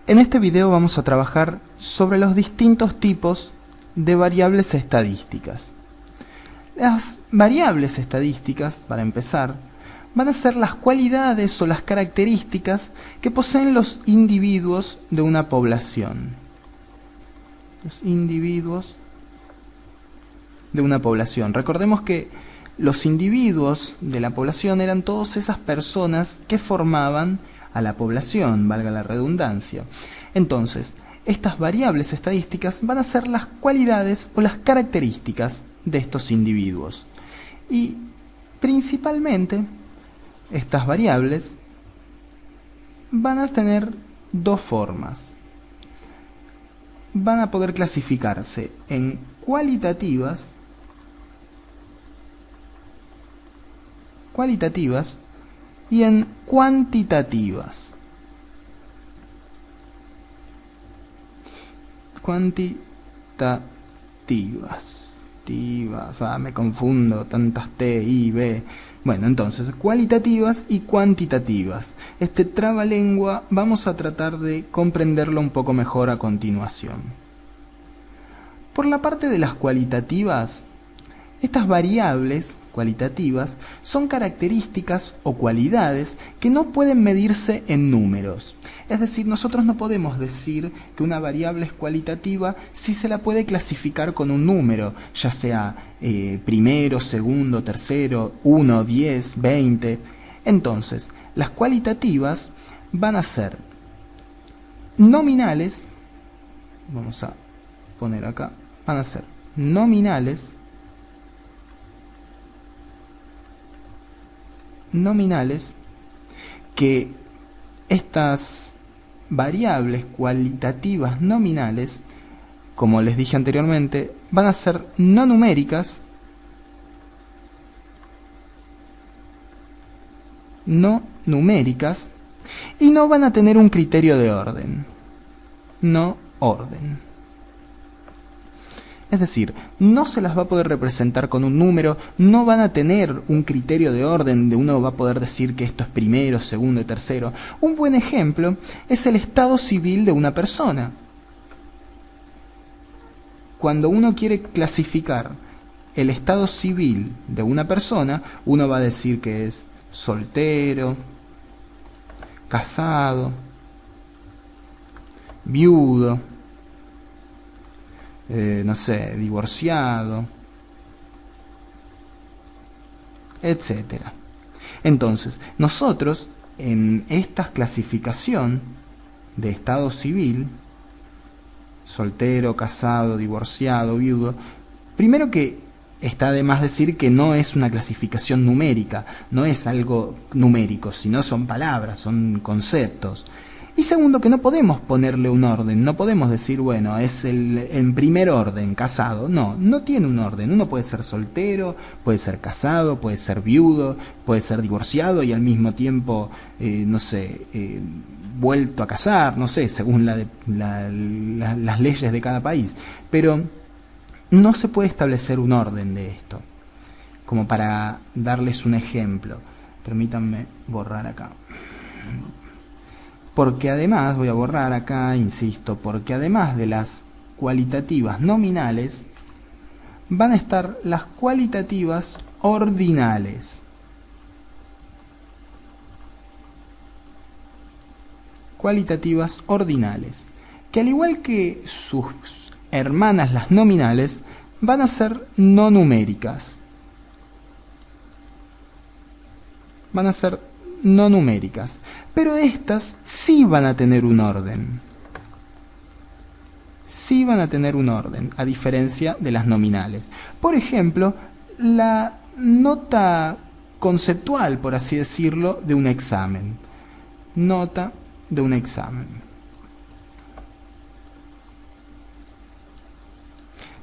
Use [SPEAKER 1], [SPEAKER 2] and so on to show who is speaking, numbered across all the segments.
[SPEAKER 1] En este video vamos a trabajar sobre los distintos tipos de variables estadísticas. Las variables estadísticas, para empezar, van a ser las cualidades o las características que poseen los individuos de una población. Los individuos de una población. Recordemos que los individuos de la población eran todas esas personas que formaban a la población, valga la redundancia. Entonces, estas variables estadísticas van a ser las cualidades o las características de estos individuos. Y principalmente, estas variables van a tener dos formas. Van a poder clasificarse en cualitativas y en cuantitativas. Me confundo, tantas T, I, B. Bueno, entonces, cualitativas y cuantitativas. Este trabalengua vamos a tratar de comprenderlo un poco mejor a continuación. Por la parte de las cualitativas, estas variables cualitativas son características o cualidades que no pueden medirse en números. Es decir, nosotros no podemos decir que una variable es cualitativa si se la puede clasificar con un número, ya sea primero, segundo, tercero, 1, 10, 20. Entonces, las cualitativas van a ser nominales, vamos a poner acá, van a ser nominales que estas variables cualitativas nominales, como les dije anteriormente, van a ser no numéricas, y no van a tener un criterio de orden, no orden. Es decir, no se las va a poder representar con un número, no van a tener un criterio de orden de uno va a poder decir que esto es primero, segundo y tercero. Un buen ejemplo es el estado civil de una persona. Cuando uno quiere clasificar el estado civil de una persona, uno va a decir que es soltero, casado, viudo, no sé, divorciado, etcétera. Entonces, nosotros en esta clasificación de estado civil, soltero, casado, divorciado, viudo, primero que está de más decir que no es una clasificación numérica, no es algo numérico, sino son palabras, son conceptos. Y segundo, que no podemos ponerle un orden, no podemos decir, bueno, es en primer orden, casado. No, no tiene un orden. Uno puede ser soltero, puede ser casado, puede ser viudo, puede ser divorciado y al mismo tiempo, no sé, vuelto a casar, no sé, según las leyes de cada país. Pero no se puede establecer un orden de esto. Como para darles un ejemplo. Permítanme borrar acá. Porque además, voy a borrar acá, insisto, porque además de las cualitativas nominales, van a estar las cualitativas ordinales. Cualitativas ordinales, que al igual que sus hermanas las nominales, van a ser no numéricas. Van a ser no numéricas, pero estas sí van a tener un orden. Sí van a tener un orden, a diferencia de las nominales. Por ejemplo, la nota conceptual, por así decirlo, de un examen. Nota de un examen.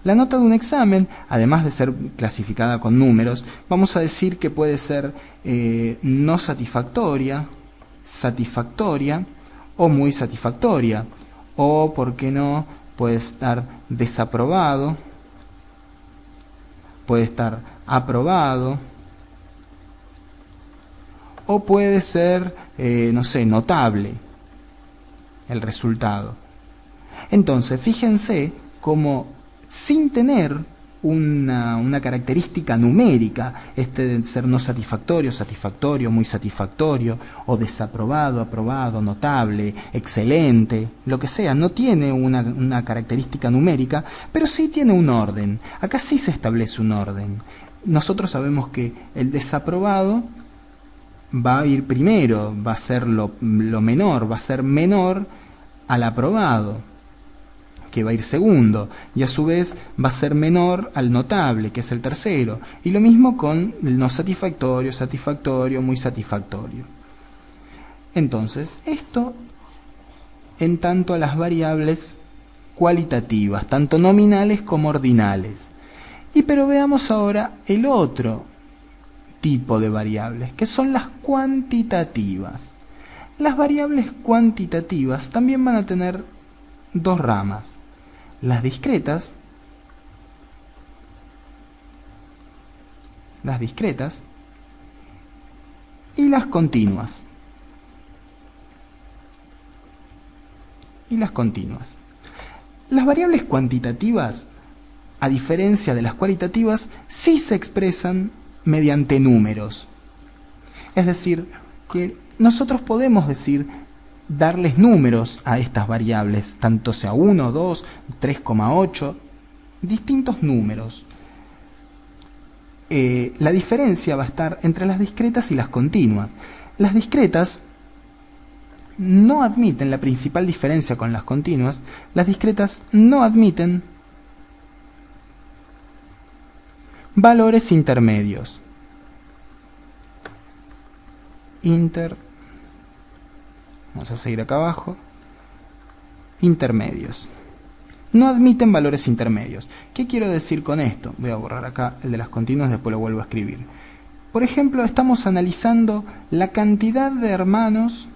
[SPEAKER 1] La nota de un examen, además de ser clasificada con números, vamos a decir que puede ser no satisfactoria, satisfactoria o muy satisfactoria. O, ¿por qué no?, puede estar desaprobado, puede estar aprobado, o puede ser, no sé, notable. el resultado. Entonces, fíjense cómo sin tener una característica numérica, este de ser no satisfactorio, satisfactorio, muy satisfactorio, o desaprobado, aprobado, notable, excelente, lo que sea, no tiene una característica numérica, pero sí tiene un orden. Acá sí se establece un orden. Nosotros sabemos que el desaprobado va a ir primero, va a ser lo menor, va a ser menor al aprobado, que va a ir segundo, y a su vez va a ser menor al notable, que es el tercero. Y lo mismo con el no satisfactorio, satisfactorio, muy satisfactorio. Entonces, esto en tanto a las variables cualitativas, tanto nominales como ordinales. Pero veamos ahora el otro tipo de variables, que son las cuantitativas. Las variables cuantitativas también van a tener dos ramas: las discretas y las continuas. Las variables cuantitativas, a diferencia de las cualitativas, sí se expresan mediante números. Es decir, que nosotros podemos darles números a estas variables, tanto sea 1, 2, 3,8, distintos números. La diferencia va a estar entre las discretas y las continuas. Las discretas no admiten, la principal diferencia con las continuas, las discretas no admiten valores intermedios. Vamos a seguir acá abajo. Intermedios. No admiten valores intermedios. ¿Qué quiero decir con esto? Voy a borrar acá el de las continuas, después lo vuelvo a escribir. Por ejemplo, estamos analizando la cantidad de hermanos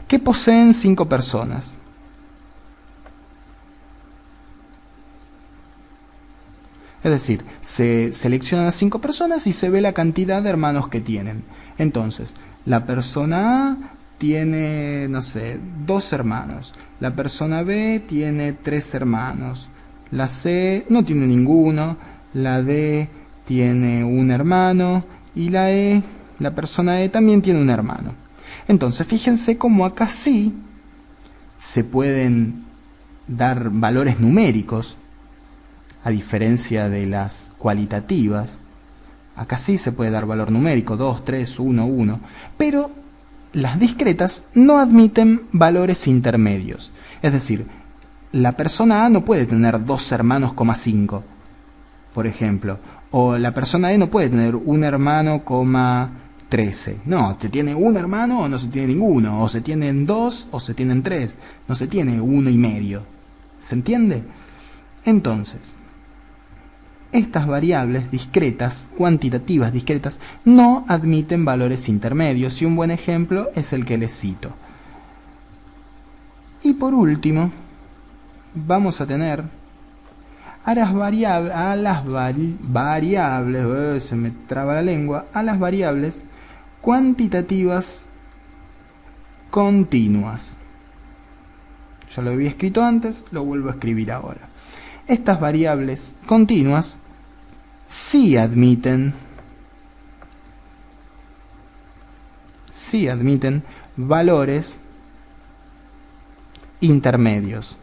[SPEAKER 1] que poseen 5 personas. Es decir, se seleccionan a 5 personas y se ve la cantidad de hermanos que tienen. Entonces, la persona A tiene, no sé, 2 hermanos. La persona B tiene 3 hermanos. La C no tiene ninguno. La D tiene un hermano. Y la persona E también tiene un hermano. Entonces, fíjense cómo acá sí se pueden dar valores numéricos, a diferencia de las cualitativas. Acá sí se puede dar valor numérico, 2, 3, 1, 1, pero las discretas no admiten valores intermedios. Es decir, la persona A no puede tener 2 hermanos, 5, por ejemplo, o la persona E no puede tener un hermano, 13. No, se tiene un hermano o no se tiene ninguno, o se tienen 2 o se tienen 3, no se tiene 1,5. ¿Se entiende? Entonces, estas variables discretas, cuantitativas discretas, no admiten valores intermedios, y un buen ejemplo es el que les cito. Y por último, vamos a tener a las variables, se me traba la lengua, a las variables cuantitativas continuas. Ya lo había escrito antes, lo vuelvo a escribir ahora. Estas variables continuas sí admiten valores intermedios.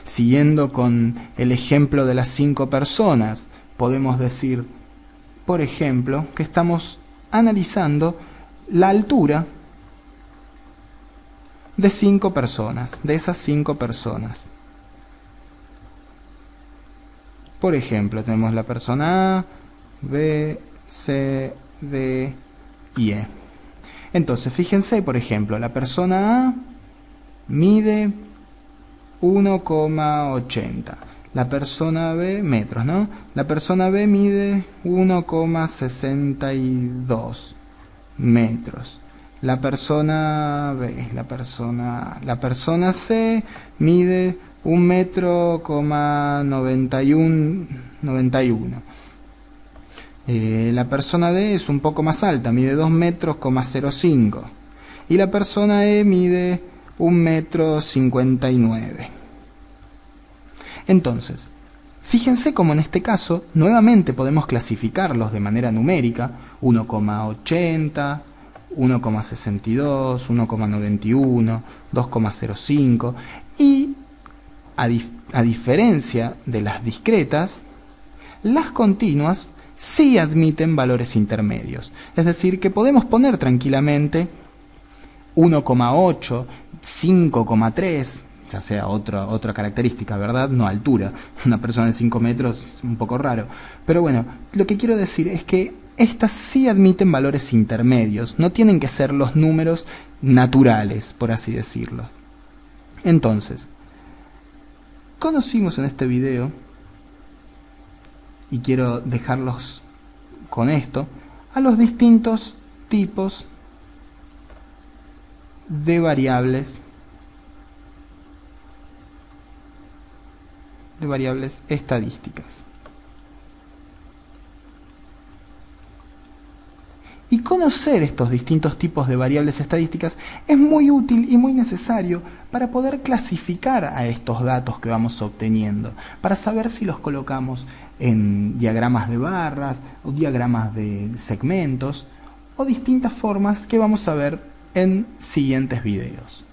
[SPEAKER 1] Siguiendo con el ejemplo de las 5 personas, podemos decir, por ejemplo, que estamos analizando la altura de 5 personas, de esas 5 personas. Por ejemplo, tenemos la persona A, B, C, D y E. Entonces, fíjense, por ejemplo, la persona A mide 1,80. La persona B, metros, ¿no? La persona B mide 1,62 metros. La persona B, la persona C mide 1,91 91. La persona D es un poco más alta, mide 2 metros, 0,5. Y la persona E mide 1,59 m. Entonces, fíjense cómo en este caso nuevamente podemos clasificarlos de manera numérica: 1,80, 1,62, 1,91, 2,05, y a diferencia de las discretas, las continuas sí admiten valores intermedios. Es decir, que podemos poner tranquilamente 1,8, 5,3, ya sea otra característica, ¿verdad? No altura. Una persona de 5 metros es un poco raro. Pero bueno, lo que quiero decir es que estas sí admiten valores intermedios. No tienen que ser los números naturales, por así decirlo. Entonces, conocimos en este video, y quiero dejarlos con esto, a los distintos tipos de variables estadísticas. Y conocer estos distintos tipos de variables estadísticas es muy útil y muy necesario para poder clasificar a estos datos que vamos obteniendo, para saber si los colocamos en diagramas de barras o diagramas de segmentos o distintas formas que vamos a ver en siguientes videos.